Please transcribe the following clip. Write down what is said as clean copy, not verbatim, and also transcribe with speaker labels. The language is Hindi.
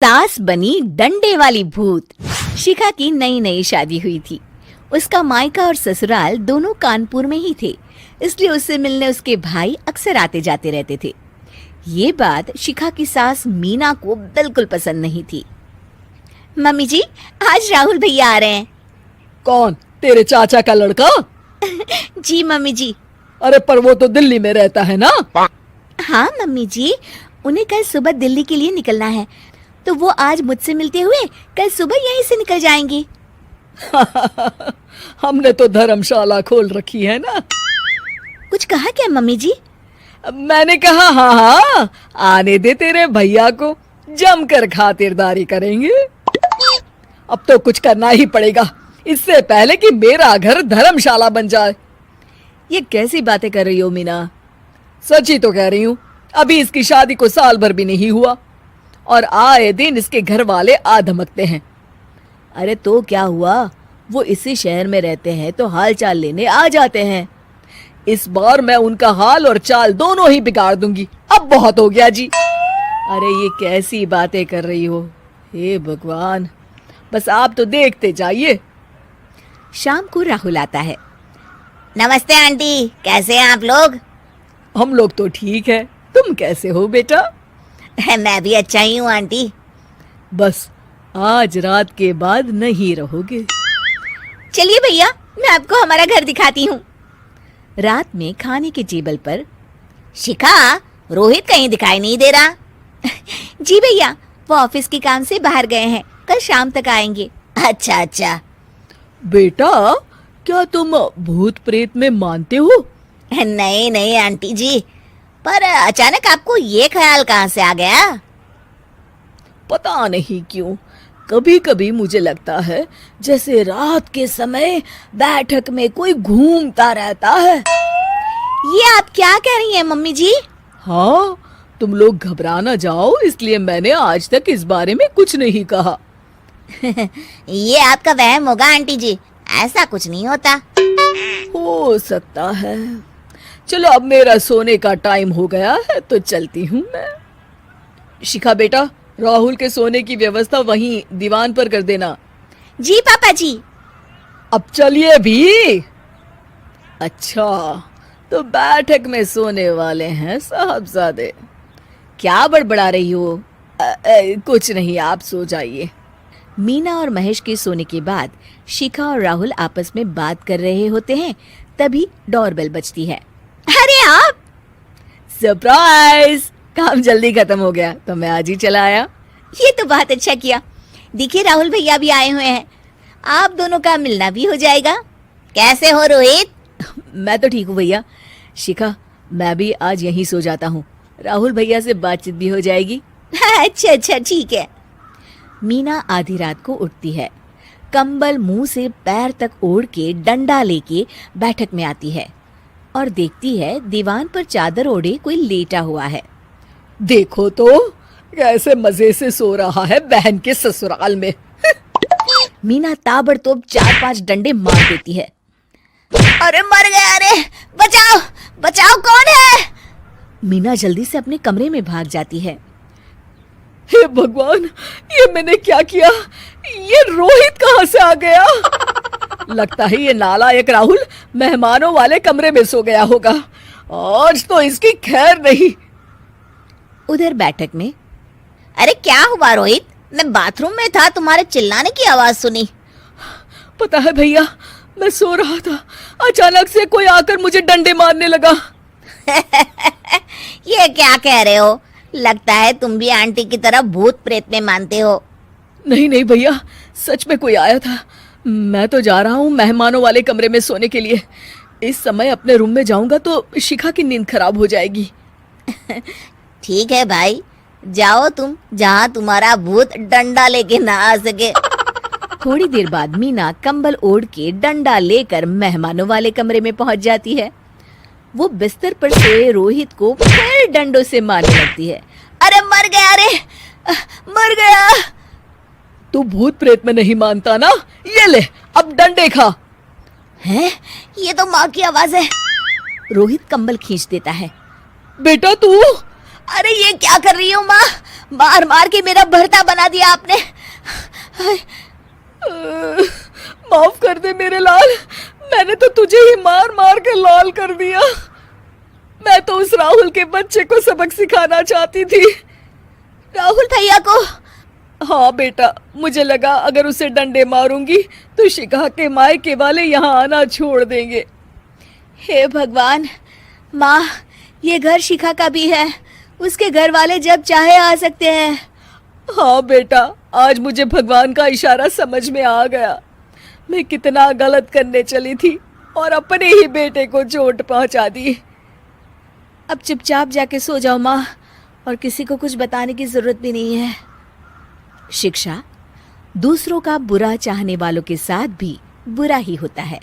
Speaker 1: सास बनी डंडे वाली भूत। शिखा की नई नई शादी हुई थी। उसका मायका और ससुराल दोनों कानपुर में ही थे, इसलिए उससे मिलने उसके भाई अक्सर आते जाते रहते थे। ये बात शिखा की सास मीना को बिल्कुल पसंद नहीं थी। मम्मी जी, आज राहुल भैया आ रहे हैं।
Speaker 2: कौन, तेरे चाचा का लड़का?
Speaker 1: जी मम्मी जी।
Speaker 2: अरे पर वो तो दिल्ली में रहता है ना?
Speaker 1: हाँ मम्मी जी, उन्हें कल सुबह दिल्ली के लिए निकलना है, तो वो आज मुझसे मिलते हुए कल सुबह यहीं से निकल जाएंगे।
Speaker 2: हमने तो धर्मशाला खोल रखी है ना।
Speaker 1: कुछ कहा क्या मम्मी जी?
Speaker 2: मैंने कहा हाँ हाँ, आने दे तेरे भैया को, जमकर खातिरदारी करेंगे। अब तो कुछ करना ही पड़ेगा, इससे पहले कि मेरा घर धर्मशाला बन जाए।
Speaker 1: ये कैसी बातें कर रही हो मीना?
Speaker 2: सच ही तो कह रही हूँ। अभी इसकी शादी को साल भर भी नहीं हुआ और आए दिन इसके घर वाले आ धमकते हैं।
Speaker 1: अरे तो क्या हुआ, वो इसी शहर में रहते हैं तो हाल चाल लेने आ जाते हैं।
Speaker 2: इस बार मैं उनका हाल और चाल दोनों ही बिगाड़ दूंगी। अब बहुत हो गया जी।
Speaker 1: अरे ये कैसी बातें कर रही हो, हे भगवान, बस आप तो देखते जाइए। शाम को राहुल आता है। नमस्ते आंटी, कैसे हैं आप लोग?
Speaker 2: हम लोग तो ठीक है, तुम कैसे हो बेटा?
Speaker 1: मैं भी अच्छा ही हूँ आंटी।
Speaker 2: बस आज रात के बाद नहीं रहोगे।
Speaker 1: चलिए भैया, मैं आपको हमारा घर दिखाती हूँ। रात में खाने के टेबल पर शिखा, रोहित कहीं दिखाई नहीं दे रहा। जी भैया, वो ऑफिस के काम से बाहर गए हैं, कल शाम तक आएंगे। अच्छा अच्छा।
Speaker 2: बेटा, क्या तुम भूत प्रेत में मानते हो?
Speaker 1: नहीं नहीं आंटी जी, पर अचानक आपको ये ख्याल कहाँ से आ गया?
Speaker 2: पता नहीं क्यों, कभी कभी मुझे लगता है जैसे रात के समय बैठक में कोई घूमता रहता है।
Speaker 1: ये आप क्या कह रही हैं मम्मी जी?
Speaker 2: हाँ, तुम लोग घबरा ना जाओ, इसलिए मैंने आज तक इस बारे में कुछ नहीं कहा।
Speaker 1: ये आपका वहम होगा आंटी जी, ऐसा कुछ नहीं होता।
Speaker 2: हो सकता है। चलो अब मेरा सोने का टाइम हो गया है तो चलती हूँ मैं। शिखा बेटा, राहुल के सोने की व्यवस्था वहीं दीवान पर कर देना।
Speaker 1: जी पापा जी।
Speaker 2: अब चलिए भी। अच्छा, तो बैठक में सोने वाले हैं साहबजादे।
Speaker 1: क्या बड़बड़ा रही हो?
Speaker 2: कुछ नहीं, आप सो जाइए।
Speaker 1: मीना और महेश के सोने के बाद शिखा और राहुल आपस में बात कर रहे होते हैं, तभी डोरबेल बजती है। अरे आप!
Speaker 2: सरप्राइज! काम जल्दी खत्म हो गया तो मैं आज ही चला आया।
Speaker 1: ये तो बहुत अच्छा किया। देखिए राहुल भैया भी आए हुए हैं, आप दोनों का मिलना भी हो जाएगा। कैसे हो रोहित?
Speaker 2: मैं तो ठीक हूँ भैया। शिखा, मैं भी आज यहीं सो जाता हूँ, राहुल भैया से बातचीत भी हो जाएगी।
Speaker 1: अच्छा अच्छा, ठीक है। मीना आधी रात को उठती है, कंबल मुंह से पैर तक ओढ़ के डंडा लेके बैठक में आती है और देखती है दीवान पर चादर ओढ़े कोई लेटा हुआ है।
Speaker 2: देखो तो कैसे मजे से सो रहा है बहन के ससुराल में।
Speaker 1: मीना ताबड़तोड़ 4-5 डंडे मार देती है। अरे मर गया, अरे बचाओ बचाओ, कौन है? मीना जल्दी से अपने कमरे में भाग जाती है।
Speaker 2: हे भगवान, ये मैंने क्या किया? ये रोहित कहाँ से आ गया? लगता है ये नालायक राहुल मेहमानों वाले कमरे में सो गया होगा। आज तो इसकी खैर नहीं।
Speaker 1: उधर बैठक में, अरे क्या हुआ रोहित? मैं बाथरूम में था, तुम्हारे चिल्लाने की आवाज सुनी।
Speaker 2: पता है भैया, मैं सो रहा था, अचानक से कोई आकर मुझे डंडे मारने लगा।
Speaker 1: ये क्या कह रहे हो? लगता है तुम भी आंटी की तरह भूत प्रेत में मानते हो।
Speaker 2: नहीं नहीं भैया, सच में कोई आया था। मैं तो जा रहा हूँ मेहमानों वाले कमरे में सोने के लिए। इस समय अपने रूम में जाऊंगा तो शिखा की नींद खराब हो जाएगी।
Speaker 1: ठीक है भाई, जाओ तुम, जहाँ तुम्हारा भूत डंडा लेके ना आ सके। थोड़ी देर बाद मीना कंबल ओढ़ के डंडा लेकर मेहमानों वाले कमरे में पहुंच जाती है। वो बिस्तर पर सोए रोहित को फिर डंडों से मारने लगती है। अरे मर गया, अरे मर गया।
Speaker 2: तू भूत प्रेत में नहीं मानता ना? ये ले, अब डंडे खा।
Speaker 1: हैं? ये तो माँ की आवाज है। रोहित कंबल खींच देता है।
Speaker 2: बेटा तू!
Speaker 1: अरे ये क्या कर रही हो माँ? मार मार के मेरा भरता बना दिया आपने। हाय,
Speaker 2: माफ कर दे मेरे लाल, मैंने तो तुझे ही मार मार के लाल कर दिया। मैं तो उस राहुल के बच्चे को सबक सिखाना चाहती थी।
Speaker 1: राहुल भैया को?
Speaker 2: हाँ बेटा, मुझे लगा अगर उसे डंडे मारूंगी तो शिखा के मायके वाले यहाँ आना छोड़ देंगे।
Speaker 1: हे भगवान, माँ, ये घर शिखा का भी है, उसके घर वाले जब चाहे आ सकते हैं।
Speaker 2: हाँ बेटा, आज मुझे भगवान का इशारा समझ में आ गया। मैं कितना गलत करने चली थी और अपने ही बेटे को चोट पहुंचा दी।
Speaker 1: अब चुपचाप जाके सो जाओ माँ, और किसी को कुछ बताने की जरूरत भी नहीं है। शिक्षा दूसरों का बुरा चाहने वालों के साथ भी बुरा ही होता है।